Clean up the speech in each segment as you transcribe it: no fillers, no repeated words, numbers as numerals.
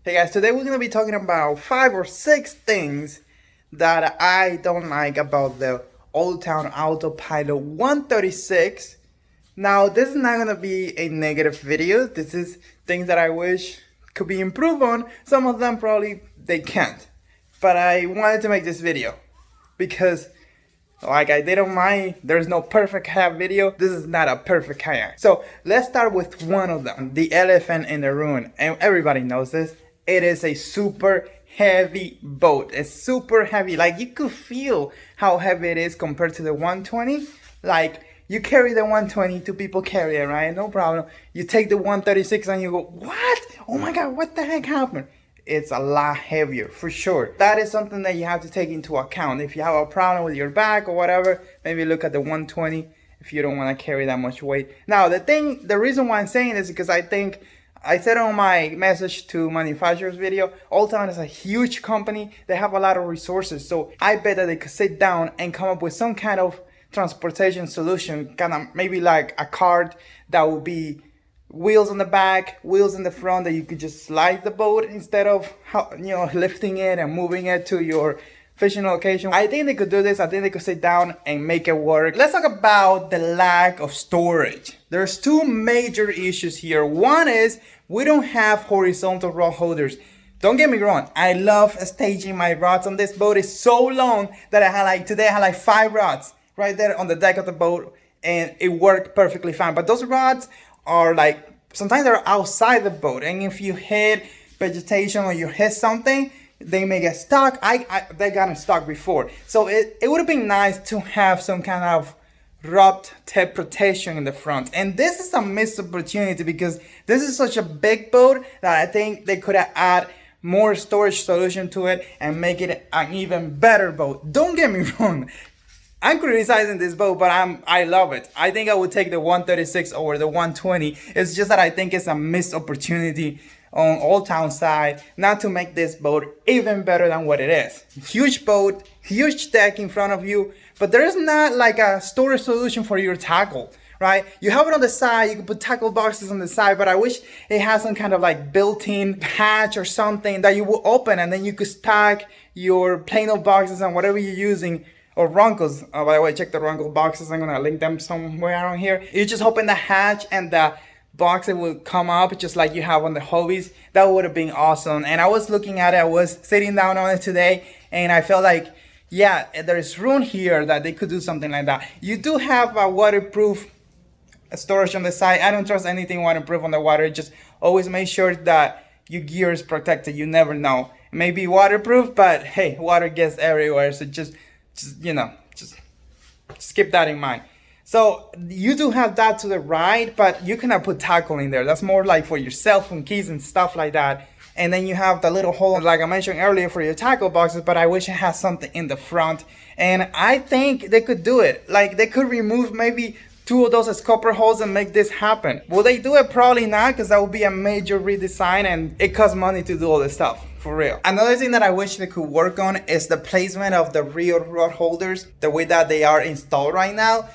Hey guys, today we're going to be talking about 5 or 6 things that I don't like about the Old Town AutoPilot 136. Now, this is not going to be a negative video. This is things that I wish could be improved on. Some of them probably they can't. But I wanted to make this video because like I did on my there's no perfect kayak video. This is not a perfect kayak. So let's start with one of them, the elephant in the room. And everybody knows this. It is a super heavy boat. It's super heavy. Like you could feel how heavy it is compared to the 120. Like you carry the 120, two people carry it, right? No problem. You take the 136 and you go, what? Oh my God, what the heck happened? It's a lot heavier for sure. That is something that you have to take into account. If you have a problem with your back or whatever, maybe look at the 120 if you don't want to carry that much weight. Now the reason why I'm saying this is because I said on my message to manufacturers video, Old Town is a huge company. They have a lot of resources. So I bet that they could sit down and come up with some kind of transportation solution, kind of maybe like a cart that would be wheels on the back, wheels in the front, that you could just slide the boat instead of lifting it and moving it to your fishing location. I think they could do this. I think they could sit down and make it work. Let's talk about the lack of storage. There's two major issues here. One is we don't have horizontal rod holders. Don't get me wrong, I love staging my rods on this boat. It's so long that today I had like 5 rods right there on the deck of the boat, and it worked perfectly fine. But those rods are like, sometimes they're outside the boat, and if you hit vegetation or you hit something, they may get stuck. They got stuck before. So it would have been nice to have some kind of rod tip protection in the front. And this is a missed opportunity because this is such a big boat that I think they could have added more storage solution to it and make it an even better boat. Don't get me wrong, I'm criticizing this boat, but I love it. I think I would take the 136 over the 120. It's just that I think it's a missed opportunity on Old Town side not to make this boat even better than what it is. Huge boat, huge deck in front of you, but there is not like a storage solution for your tackle, right? You have it on the side, you can put tackle boxes on the side, but I wish it has some kind of like built-in hatch or something that you will open and then you could stack your Plano boxes and whatever you're using, or Runkles. By the way, check the Runkle boxes. I'm gonna link them somewhere around here. You just open the hatch and the box, it will come up just like you have on the Hobies. That would have been awesome. And I was looking at it, I was sitting down on it today, and I felt like, yeah, there's room here that they could do something like that. You do have a waterproof storage on the side. I don't trust anything waterproof on the water. Just always make sure that your gear is protected. You never know. It may be waterproof, but hey, water gets everywhere. So just keep that in mind. So you do have that to the right, but you cannot put tackle in there. That's more like for your cell phone keys and stuff like that. And then you have the little hole, like I mentioned earlier, for your tackle boxes, but I wish it had something in the front. And I think they could do it. Like they could remove maybe 2 of those scupper holes and make this happen. Will they do it? Probably not, because that would be a major redesign and it costs money to do all this stuff, for real. Another thing that I wish they could work on is the placement of the rear rod holders, the way that they are installed right now.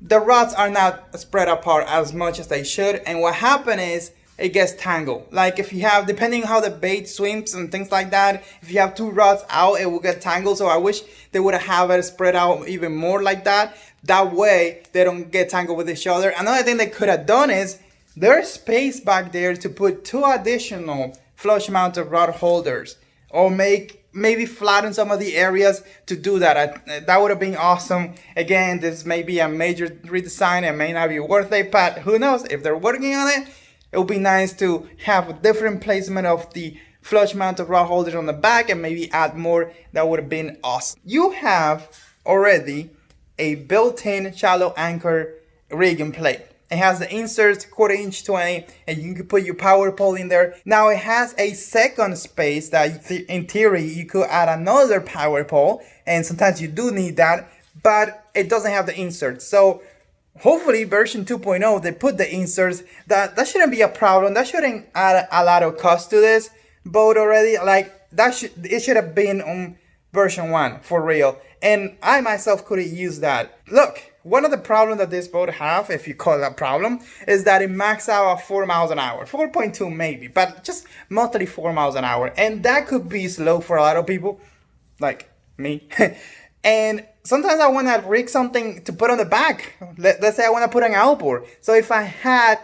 The rods are not spread apart as much as they should, and what happens is it gets tangled. Like if you have, depending on how the bait swims and things like that, if you have 2 rods out, it will get tangled. So I wish they would have it spread out even more like that. That way they don't get tangled with each other. Another thing they could have done is there's space back there to put 2 additional flush mounted rod holders, or maybe flatten some of the areas to do that. That would have been awesome. Again, this may be a major redesign. It may not be worth it, but who knows? If they're working on it, it would be nice to have a different placement of the flush mounted rod holders on the back and maybe add more. That would have been awesome. You have already a built-in shallow anchor rigging plate. It has the inserts, 1/4 inch 20, and you can put your power pole in there. Now it has a second space that in theory you could add another power pole, and sometimes you do need that, but it doesn't have the inserts. So hopefully version 2.0 they put the inserts. That shouldn't be a problem. That shouldn't add a lot of cost to this boat already. Like it should have been on version 1 for real. And I myself could have used that. Look, one of the problems that this boat have, if you call it a problem, is that it maxes out at 4 miles an hour, 4.2 maybe, but just mostly 4 miles an hour. And that could be slow for a lot of people, like me. And sometimes I want to rig something to put on the back. Let's say I want to put an outboard. So if I had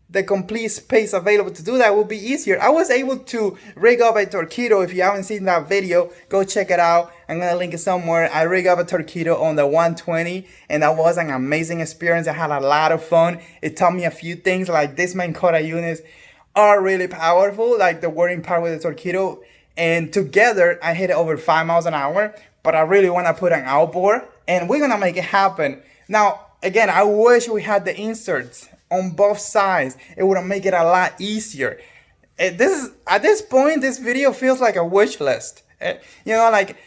the complete space available to do that, it would be easier. I was able to rig up a Torqeedo. If you haven't seen that video, go check it out. I'm gonna link it somewhere. I rig up a Torqeedo on the 120, and that was an amazing experience. I had a lot of fun. It taught me a few things, like these Minn Kota units are really powerful, like the whirring power with the Torqeedo. And together, I hit over 5 miles an hour, but I really wanna put an outboard, and we're gonna make it happen. Now, again, I wish we had the inserts on both sides. It would make it a lot easier. At this point, this video feels like a wish list. You know, like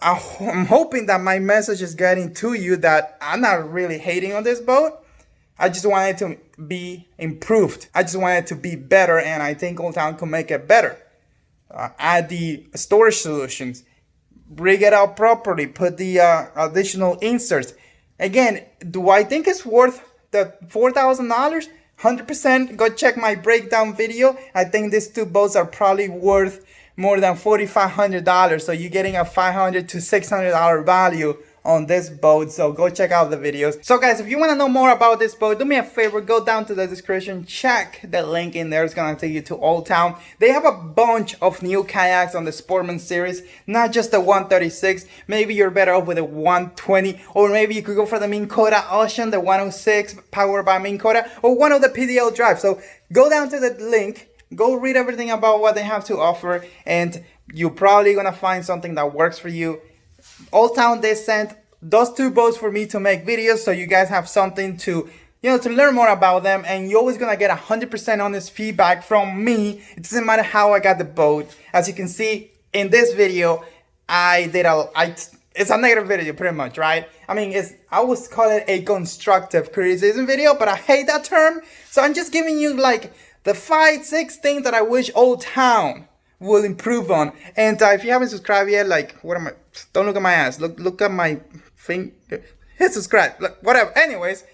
I'm hoping that my message is getting to you, that I'm not really hating on this boat. I just want it to be improved. I just want it to be better, and I think Old Town can make it better. Add the storage solutions, rig it out properly, put the additional inserts. Again, do I think it's worth the $4,000? 100%. Go check my breakdown video. I think these two boats are probably worth more than $4,500. So you're getting a $500 to $600 value on this boat. So go check out the videos. So guys, if you want to know more about this boat, do me a favor, go down to the description, check the link in there. It's going to take you to Old Town. They have a bunch of new kayaks on the Sportsman series, not just the 136. Maybe you're better off with the 120, or maybe you could go for the Minn Kota Ocean, the 106 powered by Minn Kota, or one of the PDL drives. So go down to the link, go read everything about what they have to offer, and you're probably going to find something that works for you. Old Town, they sent those two boats for me to make videos, so you guys have something to, you know, to learn more about them, and you're always gonna get 100% honest feedback from me. It doesn't matter how I got the boat. As you can see in this video, it's a negative video pretty much, right? I mean, I would call it a constructive criticism video, but I hate that term. So I'm just giving you like the 5-6 things that I wish Old Town will improve on. And if you haven't subscribed yet, like, don't look at my ass, look at my thing, hit subscribe, whatever. Anyways,